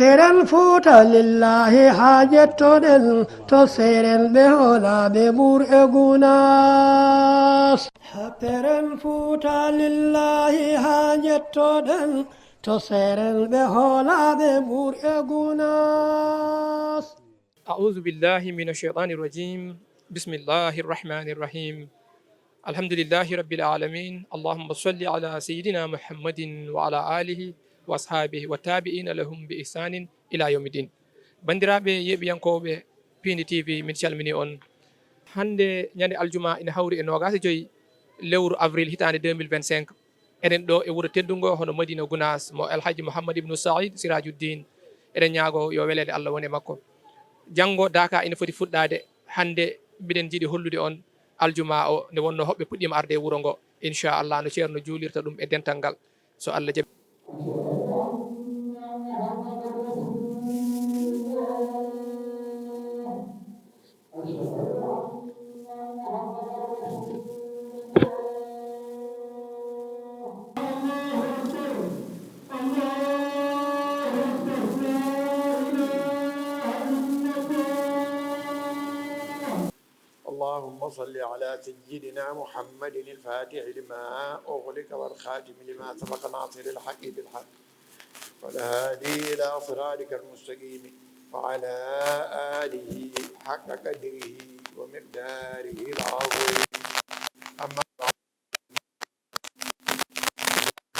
Seren futa lillahi hajetoɗen to seren ɓe holaɓe ɓur'e gunas. Seren futa lillahi hajetoɗen to seren ɓe holaɓe ɓur'e gunas. أعوذ بالله من الشيطان الرجيم بسم الله الرحمن الرحيم الحمد لله رب العالمين اللهم صل على سيدنا محمد وعلى آله وأصحابه والتابعين لهم بإحسان إلى يوم الدين bandiraɓe yeɓiyankoɓe Pindi TV min calmini on hande ñande aljuma ina hawri e 25 lewru avril hitande 2025 eɗen ɗo e wuuro teddugo hono Madina Gounass mo Alhaji Mouhammad ibnu Saïd Sirajuddin eɗen ñaago yo welede Allah wone makko janngo daka ina foti fuɗɗade hande mbiɗen jiiɗi hollude on aljuma o nde wonno hoɓɓe puɗɗima arde e wuuro ngo inchallah no ceerno juulirta ɗum e dental ngal so Allah jaɓi اللهم صل على سيدنا محمد الفاتح لما أغلق والخاتم لما سبق ناصر الحق بالحق والهادي إلى صراطك المستقيم وعلى آله حق قدره ومقداره العظيم أما بعد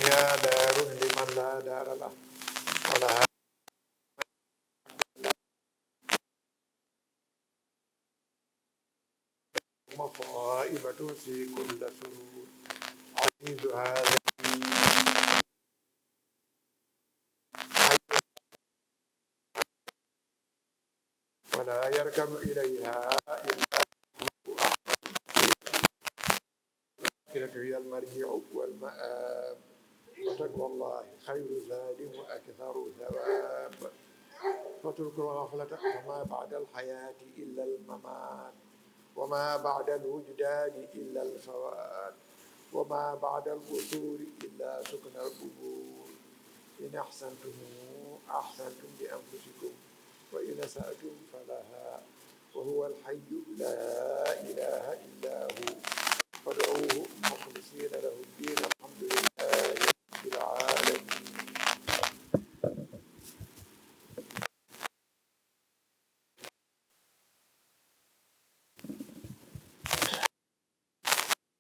يا دار لمن لا دار له ولها مصائبة في كل سرور عزيز هذا ولا يركب إليها إلا هي المرجع والمآب وتقوى الله خير زاد وأكثر ثواب فترك الغفلة فما بعد الحياة إلا الممات وما بعد الوجدان إلا الفوات وما بعد القصور إلا سكن القبور إن أحسنتم أحسنتم لأنفسكم وإن أسأتم فلها وهو الحي لا إله إلا هو فادعوه مخلصين له الدين الحمد لله رب العالمين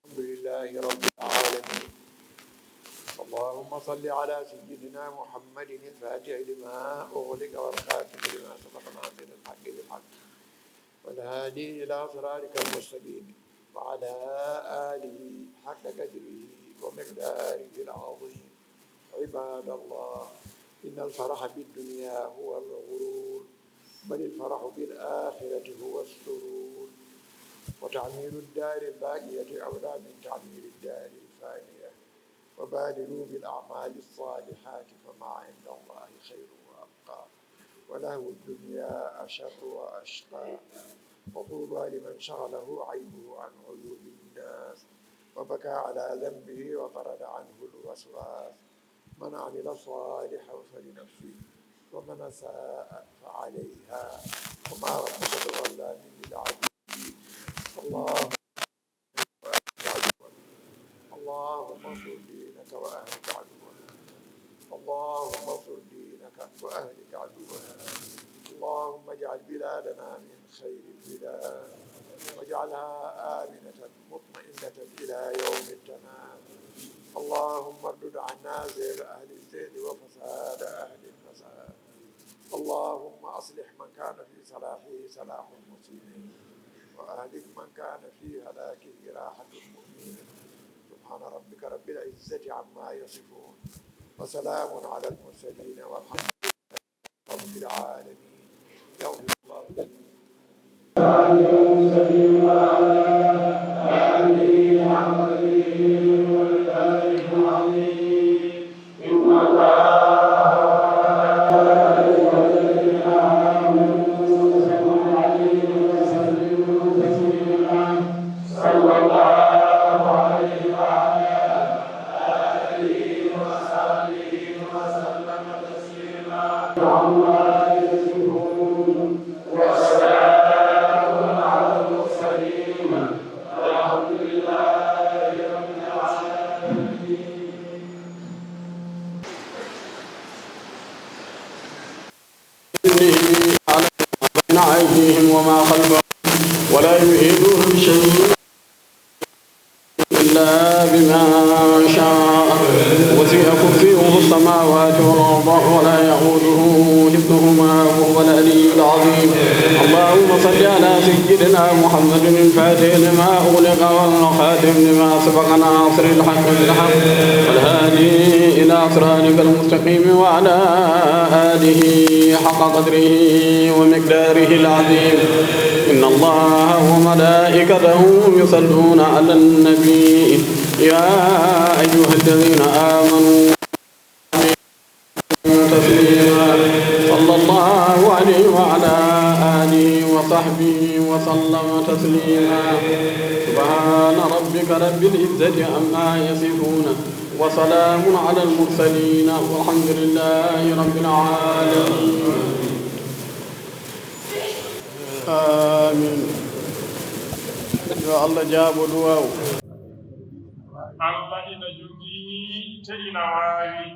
الحمد لله رب العالمين اللهم صل على سيدنا محمد الفاتح لما أغلق والخاتم لما سبق ناصر الحق بالحق والهادي إلى صراطك المستقيم وعلى آله حق قدره ومقداره العظيم عباد الله إن الفرح بالدنيا هو الغرور بل الفرح بالآخرة هو السرور وتعمير الدار الباقية أولى من تعمير الدار الفانية وبادروا بالأعمال الصالحات فما عند الله خير وأبقى وله الدنيا أشر وأشقى وطوبى لمن شغله عيبه عن عيوب الناس وبكى على ذنبه وطرد عنه الوسواس من عمل صالحا فلنفسه ومن أساء فعليها وما ربك بظلام للعبيد اللهم انصر دينك وأهلك عدونا اللهم انصر دينك وأهلك عدونا اللهم اجعل بلادنا من خير البلاد واجعلها آمنة مطمئنة إلى يوم التمام اللهم اردد عنا زيغ أهل الزيغ وفساد أهل الفساد اللهم أصلح من كان في صلاحه صلاح المسلمين وأهلك من كان في هلاكه راحة المؤمنين سبحان ربك رب العزة عما يصفون وسلام على المرسلين والحمد لله رب العالمين يغفر الله Amen. عما يصفون وسلام على المرسلين والحمد لله رب العالمين. بين أيديهم وما خلفهم ولا يحيطون بشيء إلا بما شاء وسع كرسيه السماوات والأرض ولا يئوده حفظهما وهو العلي العظيم. اللهم صل على سيدنا محمد الفاتح لما أغلق والخاتم لما سبق ناصر الحق بالحق والهادي إلى صراطك المستقيم وعلى آله حق قدره ومقداره العظيم. إن الله وملائكته يصلون على النبي يا أيها الذين آمنوا تسليما صلى الله عليه وعلى آله وصحبه وسلم تسليما. سبحان ربك رب العزة عما يصفون وسلام على المرسلين والحمد لله رب العالمين. آمين. يا الله جابوا دعاء. Allah ina jogi te ina waawi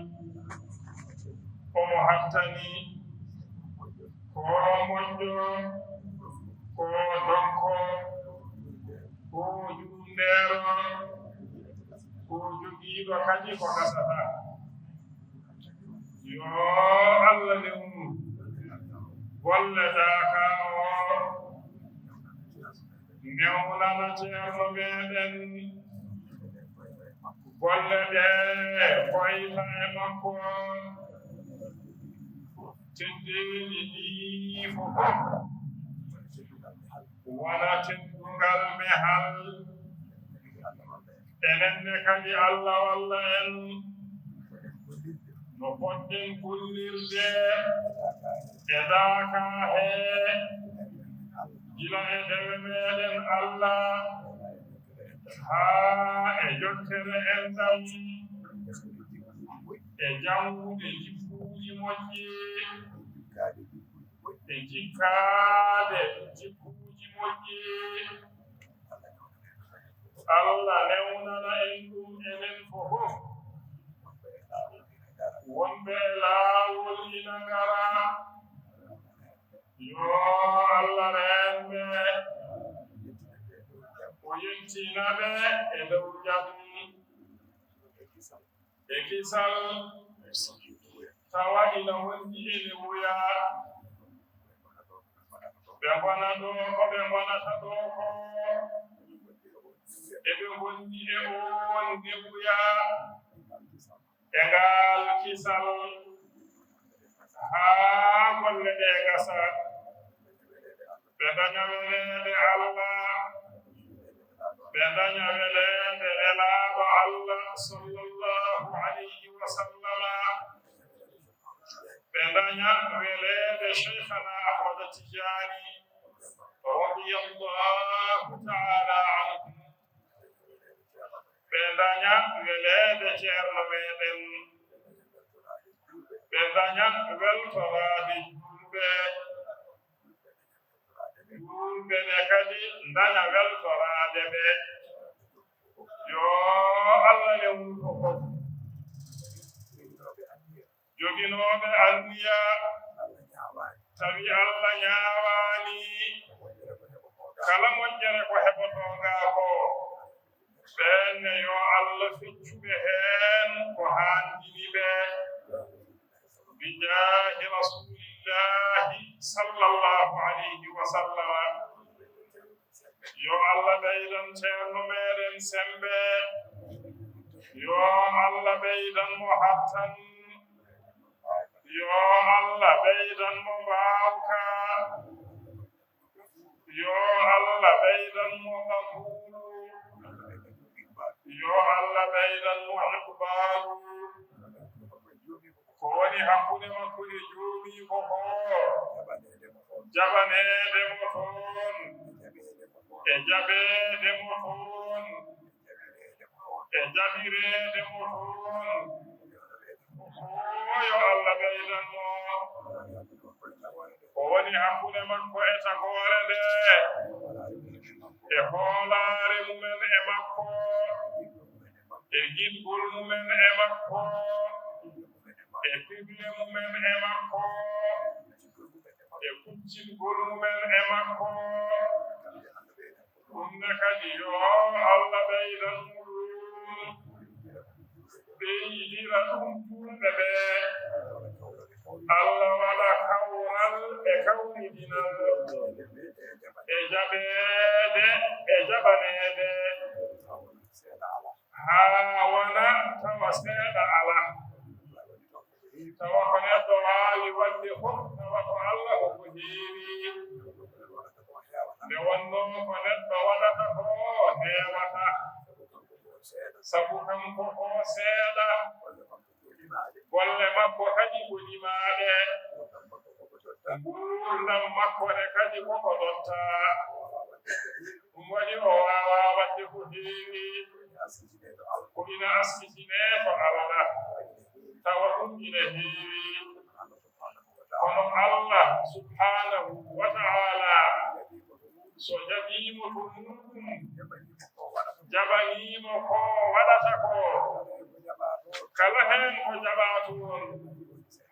omo hattani ko moƴƴo ko dokko ko juundeero ko jogiiɗo kadi ko gasata yo Allah lewnu golleɗaaka o newnana ceerno meeɗen golle ɗe koyta e makko teddeeɗi ɗi fof wona teddungal mehal enenne kadi Allah walla en no poɗɗen kullirde e daaka he gila e dewe meɗen Allah haa e jottere enɗam e jangude jikkuuji moƴƴi e jikkaade jikkuuji moƴƴi Allah newnana en ɗum enen fof wonɓe e laawol ina ngara yo Allah renɓe o yettinaɓe e dow jam e kisal tawa ina wonni ene wuya ɓe gona ɗo ko ɓe gonata ɗo ko eɓe wonni e on nde wuya e ngal kisal haa golle ɗe gasa ɓe daña weleede Allah ɓe daña weleede relaaɗo Allah sallallahu alayhi wa sallama ɓe daña weleede cheikhana Ahmada Tijani radiyallahu taala anhu ɓe daña weleede ceerno meɗen ɓe daña weltoraade julɓe ɓe kadi daña weltoraade ɓe yo Allah lewnu fof joginooɓe anniya tawi Allah ñaawaani kala moƴƴere ko heɓotongaa ko ɓeenne yo Allah feccuɓe heen ko haandini ɓe bijaahi rasulillahi sallallahu alayhi wa sallama yo Allah ɓeydan ceerno meeɗen sembe yo Allah ɓeydan mo hattan yo Allah ɓeydan mo mbaawka yo Allah ɓeydan mo qabulu yo Allah ɓeydan mo iqbalu ko woni hakkude makkude joomi ko jaɓaneede mo toon e jaɓeede mo toon e jaɓireede mo toon yo Allah ɓeydan mo woni hakkude makko e tagore nde e hoolaare mumen e makko e giɗgol mumen e makko e pible mumen e makko e kuccingol mumen e makko ɗum ne kadi yo Allah ɓeydan muɗum ɓeydira ɗum julɓe ɓe Allah waɗa kawral e kawnidinal e jaɓeede e jaɓaneede haa wona tawa seeɗa ala tawa ko neɗɗo waawi waɗde fof tawa ko Allah ko heewi nde wonnoo ko neɗɗo waɗata ko heewata sabu kanko ko seeɗa golle makko kadi ko limaaɗe nguurdam makko ne kadi koko ɗotta ɗum waɗi o waawaa waɗde ko heewi ko ina askitinee ko Allah tawa ɗum ina heewi kono Allah subhanahu wa ta'ala so jaɓiimo ko muɗum jaɓaniimo ko waɗata ko kala heen ko jaɓaa toon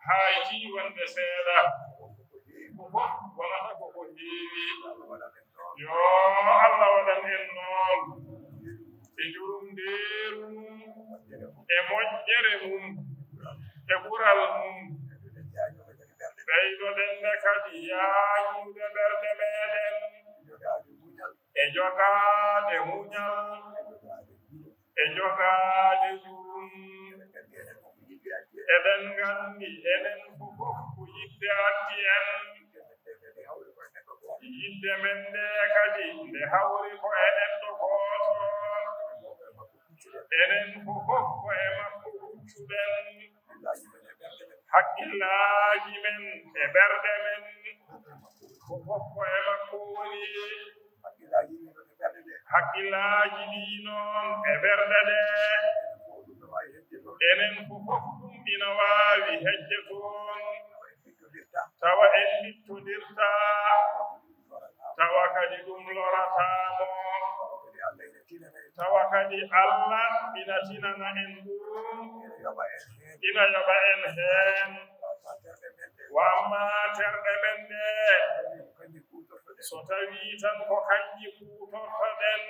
haytii wonde seeɗa ko fof wonata ko ko heewi yo Allah waɗan en noon e jurumndeeru mum e moƴƴere mum e ɓural mum ɓeydoɗen nde kadi yaañuude ɓerɗe meeɗen e jogaade muñal e jogaade jurum eɗen nganndi enen fof ko yidde addi en yidde men nde kadi nde hawri ko e neɗɗo gooto enen fof ko e makko huccuɗen hakkillaaji men e ɓerɗe men fof ko e makko woni hakkillaaji ɗii noon e ɓerɗe ɗe enen fof ɗum ina waawi hejje toon tawa en ɗittodirta tawa kadi ɗum lorataamo tawa kadi Allah ina tinana en ɗum ina yoɓa en heen wa amma terɗe men ɗe so tawii tan ko kanƴi kuutortoɗen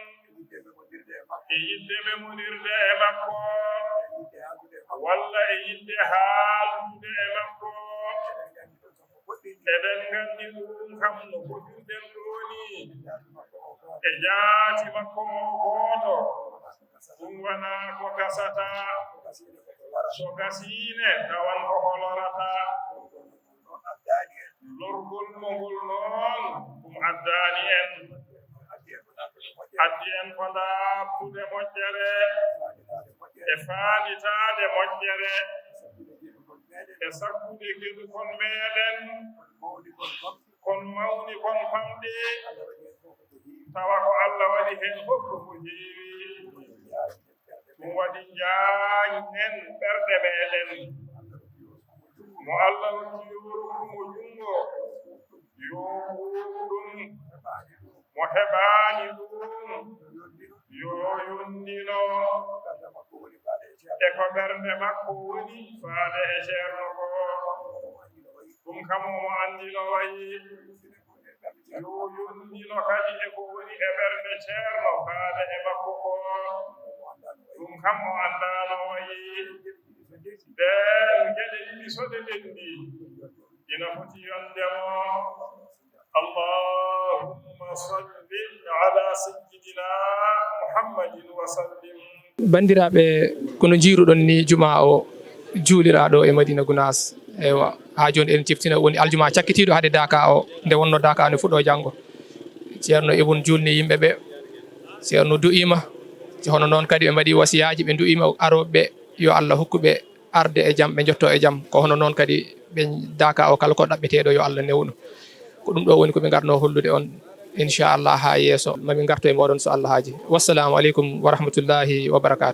e yidde memonirde e makko walla e yidde haaldude e makko eɗen nganndi ɗum kam no fotirɗen ɗooni e jaati makko o gooto ɗum wonaa ko gasata so gasiine tawan koko lorata lorgol mo ngol noon ɗum addaani en addi en ko ndaabtude moƴƴere e faanitaade moƴƴere e sakkude geɗukon meeɗen kon mawni kon famɗi tawa ko Allah waɗi heen fof ko heewi ɗum waɗi njaañen ɓerɗe meeɗen mo Allah woni yorukumo junngo yo ɗum mo heɓaani ɗum yo yondino e ko ɓernde makko woni faade e ceerno ko ɗum kam omo anndino wayi yo yondino kadi e ko woni e ɓernde ceerno faade e makko ko ɗum kam o anndaano wayi nden geɗe ɗiɗi so ɗe ɗenndi ina foti yondemo allahumma salli ala sayyidina muhammadin wa sallim. Bandiraɓe kono jiiruɗon ni juma o juuliraɗo e Madina Gounass ewa ha joni en ciftina woni aljuma cakkitiɗo haade Daka o nde wonno Daka ne fuɗɗo janggo ceerno Ibn julni yimɓeɓe ceerno du'ima hono noon kadi ɓe mbaɗi wasiyaji ɓe du'ima aroɓeɓe yo Allah hokkuɓe arde e jaam ɓe jotto e jaam ko hono noon kadi ɓe Daka o kala ko ɗaɓɓeteɗo yo Allah newnu ko ɗum ɗo woni koɓe garno hollude on inchallah ha yeeso mami garto e moɗon so Allah haaji. Wassalamu aleykum wa rahmatullahi wa barakatuh.